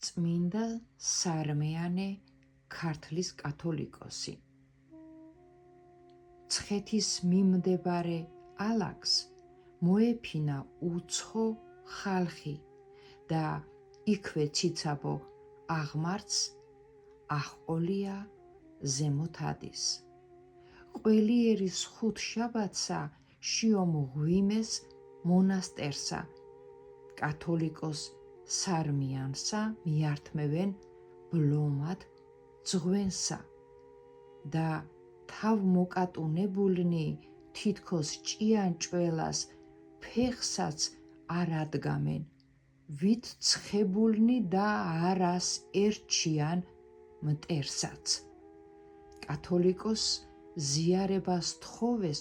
წმინდა სარმიანე ქართლის კათოლიკოსი. ცხეთის მიმდებარე ალაგს მოეფინა უცხო ხალხი და იქვე ციცაბო აღმართს აღყოლია ზემოთ ადის. ყველიერის ხუთშაბათსა შიომღვიმეს მონასტერსა კათოლიკოს სარმიანსა მიართმევენ ბლომად ძღვენსა და თავმოკატუნებულნი თითქოს ჭიანჭველას ფეხსაც არ ადგამენ, ვით ცხებულნი და არას ერჩიან მტერსაც. კათოლიკოს ზიარებას თხოვეს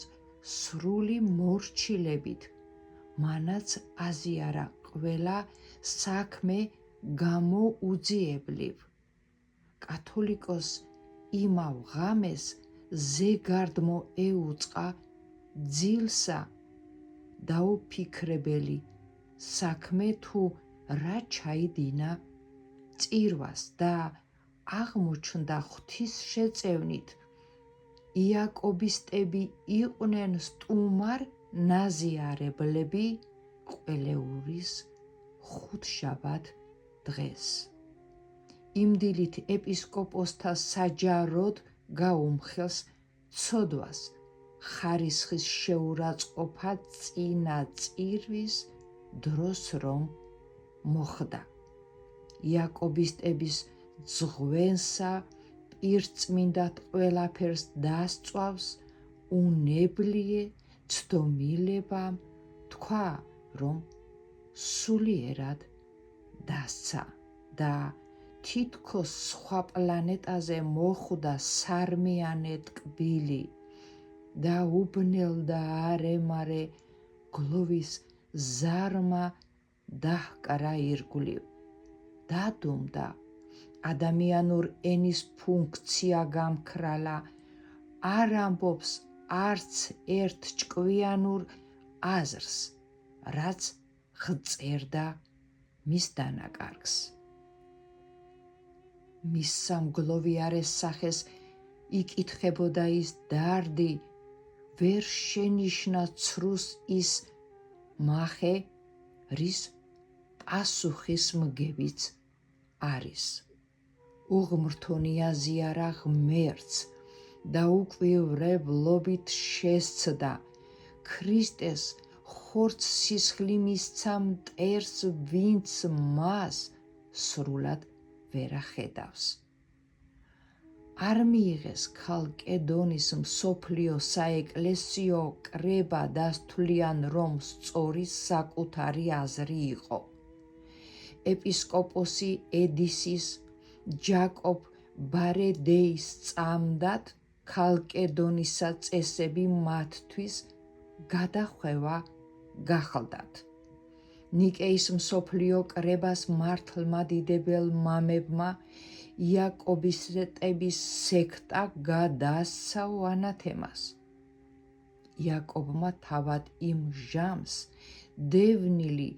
სრული მორჩილებით, მანაც აზიარა ყველა საქმე გამოუძიებლივ. კათოლიკოს იმავ ღამეს ზეგარდმო ეუწყა ძილსა დაუფიქრებელი საქმე თუ რა ჩაიდინა წირვას და აღმოჩნდა ღვთის შეწევნით იაკობისტები იყვნენ სტუმარ ნაზიარებლები ყველეურის ხუთშაბათ დღეს. იმ დილით ეპისკოპოსთა საჯაროდ გაუმხელს ცოდვას ხარისხის შეურაცხყოფა წინა წირვის დროს რომ მოხდა. იაკობისტების ძღვენსა პირწმინდად ყველაფერს დასწვავს უნებლიე ცდომილებამ თქვა, რომ სულიერად დასცა და თითქოს სხვა პლანეტაზე მოხვდა სარმიანე ტკბილი და უბნელდა არე-მარე გლოვის ზარმა დაჰკრა ირგვლივ. დადუმდა ადამიანურ ენის ფუნქცია გამქრალა, არ ამბობს არც ერთ ჭკვიანურ აზრს, რაც ღწერდა მის დანაკარგს. მის სამგლოვიარეს სახეს იკითხებოდა ის დარდი, ვერ შენიშნა ცრუს ის მახე, რის პასუხის მგებიც არის. უღმრთონი აზიარა ღმერთს და უკვირვებლობით შესცდა. ქრისტეს ხორცს სისხლი მისცა მტერს, ვინც მას სრულად ვერ ახედავს. არ მიიღეს ქალკედონის მსოფლიო საეკლესიო კრება დასთვლიან, რომ სწორი საკუთარი აზრი იყო. ეპისკოპოსი ედისის ჯაკობ ბარედეის წამდად ქალკედონისა წესები მათთვის გადახვევა გახლდათ. ნიკეის მსოფლიო კრებას მართლმა დიდებელ მამებმა იაკობისტების სექტა გადაასცა ანათემას. იაკობმა თავად იმ ჟამს დევნილი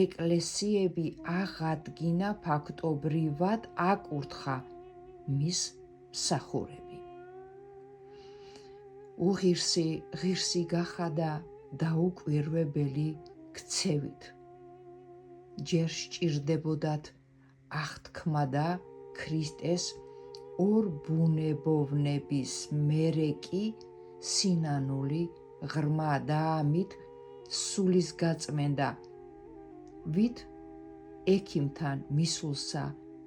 ეკლესიები აღადგინა, ფაქტობრივად აკურთხა მის მსახურები. უღირსი ღირსი გახადა დაუკვირვებელი ქცევით. ჯერ სჭირდებოდათ აღთქმა და ქრისტეს ორბუნებოვნების, მერე კი სინანული ღრმა და ამით სულის გაწმენდა, ვით ექიმთან მისულსა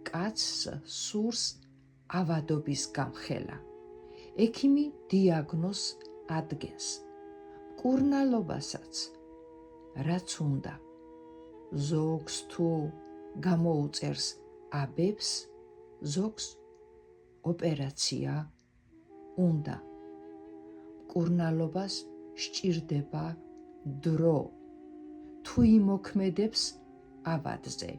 კაცს სურს ავადობის გამხელა. ექიმი დიაგნოზს ადგენს, მკურნალობასაც, რაც უნდა. ზოგს თუ გამოუწერს აბებს, ზოგს ოპერაცია უნდა. მკურნალობას სჭირდება დრო, თუ იმოქმედებს ავადზე,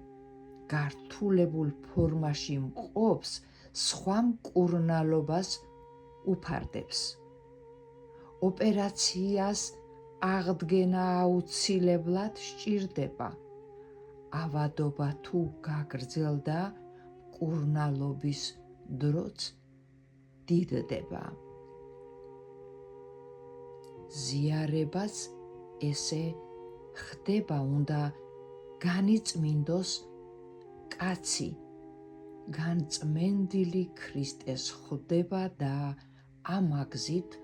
გართულებულ ფორმაში მყოფს, სხვა მკურნალობას უფარდებს. ოპერაციას აღდგენა აუცილებლად სჭირდება. ავადობა თუ გაგრძელდა, მკურნალობის დროც დიდდება. ზიარებას ესე ხდება უნდა განიწმინდოს კაცი, განწმენდილი ქრისტეს ხვდება და ამაგზით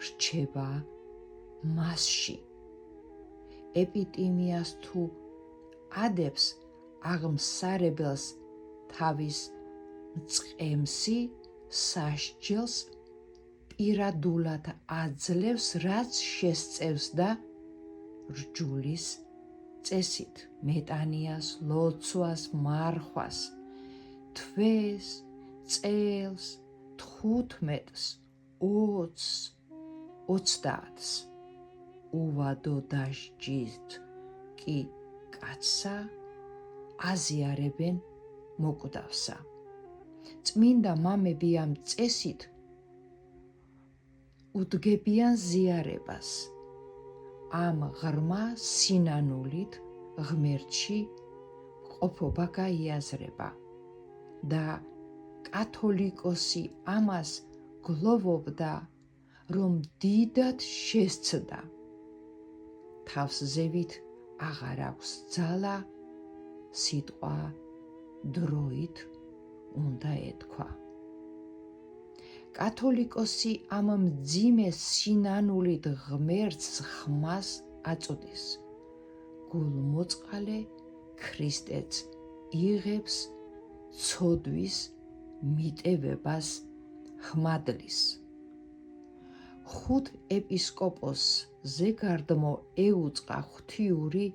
რჩება მასში. ეპიტიმიას თუ ადებს აღმსარებელს თავის მწყემსი სასჯელს პირადულად აძლევს, რაც შესწევს და რჯულის წესით მეტანიას, ლოცვას, მარხვას, თვეს, წელს, 15-ს, 20-ს, 30-ს, უვადო დასჯით კი კაცსა აზიარებენ მოკვდავსა. წმინდა მამები ამ წესით უდგებიან ზიარებას, ამ ღრმა სინანულით ღმერთში ყოფობა გაიაზრება და კათოლიკოსი ამას გლოვობდა, რომ დიდად შესცდა. თავს ზევით აღარ აქვს ძალა, სიტყვა დროით უნდა ეთქვა. კათოლიკოსი ამ მძიმე სინანულით ღმერთს ხმას აწოდის. გულმოწყალე ქრისტეც იღებს ცოდვის მიტევებას ხმადლის. ხუთ ეპისკოპოსს ზეგარდმო ეუწყა ღვთიური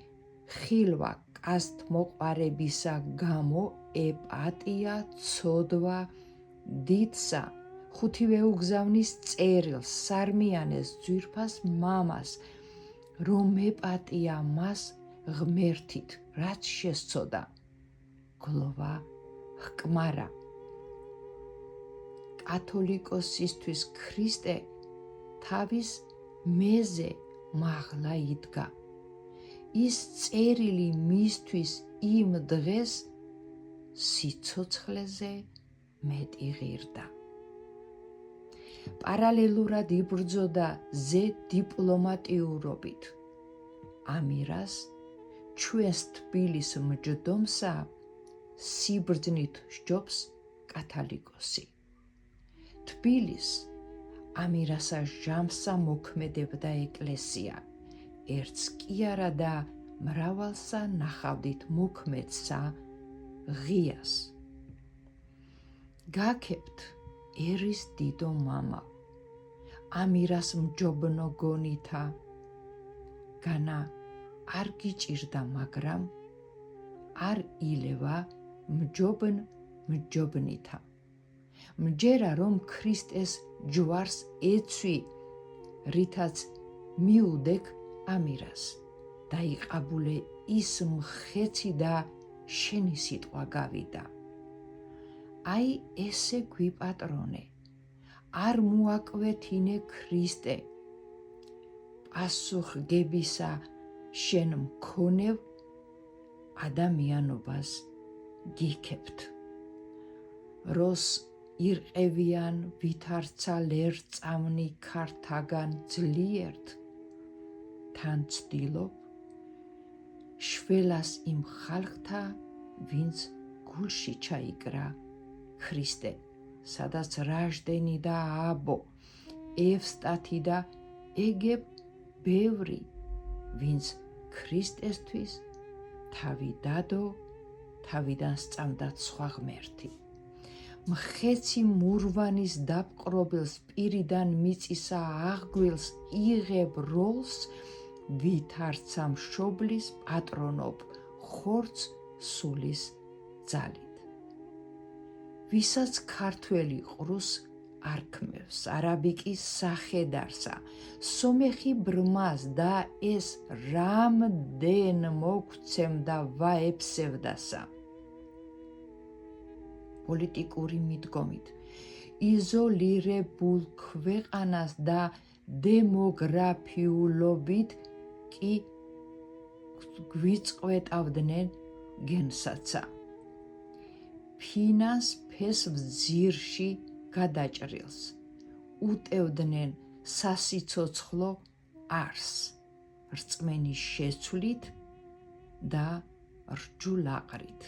ხილვა კასტმოყვარებისა გამო ეპატია ცოდვა დიდსა, ხუთივე უგზავნის წერილს, სარმიანეს ძვირფას მამას, რომ ეპატია მას ღმერთით, რაც შესწოდა, გლოვა ჰკმარა. კათოლიკოსისთვის ქრისტე თავის მეზე მაღლა იდგა. ის წერილი მისთვის იმ დღეს სიცოცხლეზე მეტი ღირდა. პარალელურად იბრძოდა ზე დიპლომატიურობით. ამირას ჩვენს თბილის მჯდომსა სიბრძნით სჯობს კათალიკოსი. თბილის ამირასა ჟამსა მოქმედებდა ეკლესია, ერთს კი არა და მრავალსა ნახავდით მოქმედსა ღიას. გაქებთ ერის დიდო მამა, ამირას მჯობნო გონითა, განა არ გიჭირდა, მაგრამ არ ილევა მჯობნითა. მჯერა რომ ქრისტეს ჯვარს ეცვი, რითაც მიუდეკ ამირას, დაიყაბულე ის მხეცი და შენი სიტყვა გავიდა. აი ესე გვიპატრონე, არ მოაკვეთინე ქრისტე, პასუხგებისა შენ მქონევ ადამიანობას გიქებთ. როს ირყევიან ვითარცა ლერწამნი ქართაგან ძლიერთ, თან ცდილობ შველას იმ ხალხთა, ვინც გულში ჩაიკრა ქრისტე, სადაც რაჟდენი და აბო, ევსტათი და ეგებ ბევრი, ვინც ქრისტესთვის თავი დადო, თავიდან სწამდა სხვა ღმერთი. მხეცი მურვანის დაპყრობილს პირიდან მიწისა აღგვილს იღებ როლს, ვითარცა მშობლის პატრონობ ხორცს სულის ძალით. ვისაც ქართველი ყრუს არქმევს, არაბიკი სახედარსა, სომეხი ბრმას და ეს რამდენ მოგცემდა ვაეფსევდასა. პოლიტიკური მიდგომით იზოლირებულ ქვეყანას და დემოგრაფიულობით კი გვიწყვეტავდნენ გენსაცა. ფინანს ფესვძირში გადაჭრილს, უტევდნენ სასიცოცხლო არსს, რწმენის შეცვლით და რჯულაყრით.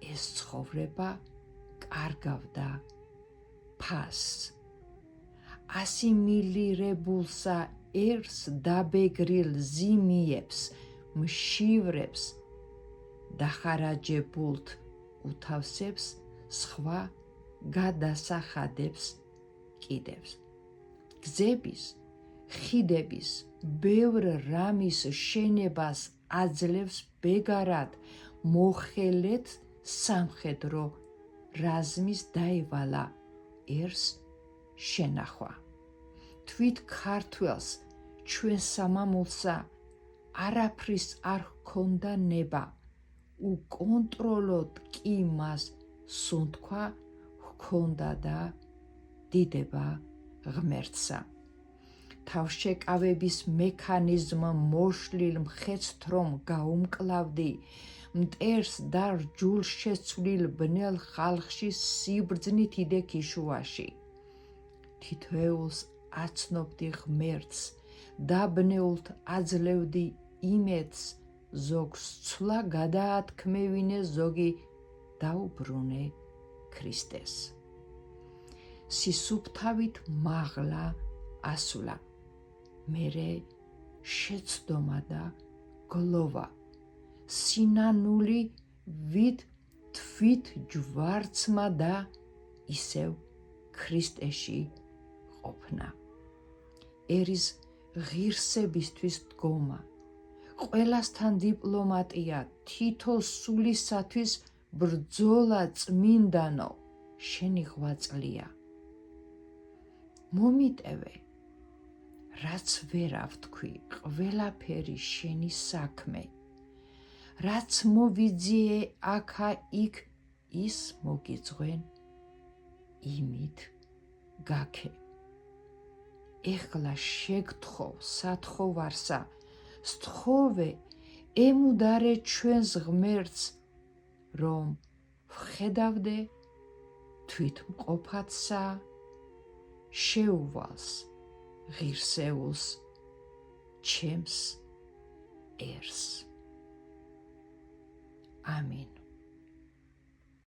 ეს ცხოვრება კარგავდა ფასს. ასიმილირებულსა ერს დაბეგრილ ზიმიებს, მშივრებს, დახარაჯებულთ უთავსებს, სხვა გადასახადებს კიდევს. გზების, ხიდების, ბევრ რამის შენებას აძლევს ბეგარად, მოხელეთ სამხედრო რაზმის დაევალა ერს შენახვა. თვით ქართველს ჩვენ სამამულსა არაფრის არ ჰქონდა ნება, უკონტროლოდ კი მას სუნთქვა ჰქონდა და დიდება ღმერთსა. თავშეკავების მექანიზმ მოშლილ მხეცთ რომ გაუმკლავდი, მტერს და რჯულშეცვლილ ბნელ ხალხში სიბრძნით იდექ იშუაში. თითოეულს აცნობდი ღმერთს, დაბნეულთ აძლევდი იმედს, ზოგს ცვლა გადაათქმევინე, ზოგი დაუბრუნე ქრისტეს. სისუფთავით მაღლა ასვლა, მერე შეცდომა და გლოვა, სინანული ვით თვით ჯვარცმა და ისევ ქრისტეში ყოფნა. ერის ღირსებისთვის დგომა, ყველასთან დიპლომატია, თითო სულისათვის ბრძოლა წმინდანო, შენი ღვაწლია. მომიტევე, რაც ვერა ვთქვი, ყველაფერი შენი საქმე, რაც მოვიძიე აქა იქ, ის მოგიძღვენ იმით გაქე. ეხლა შეგთხოვ სათხოვარსა, სთხოვე ემუდარე ჩვენს ღმერთს, რომ ვხედავდე თვითმყოფადსა, შეუვალს ღირსეულს ჩემს ერს. ამინ.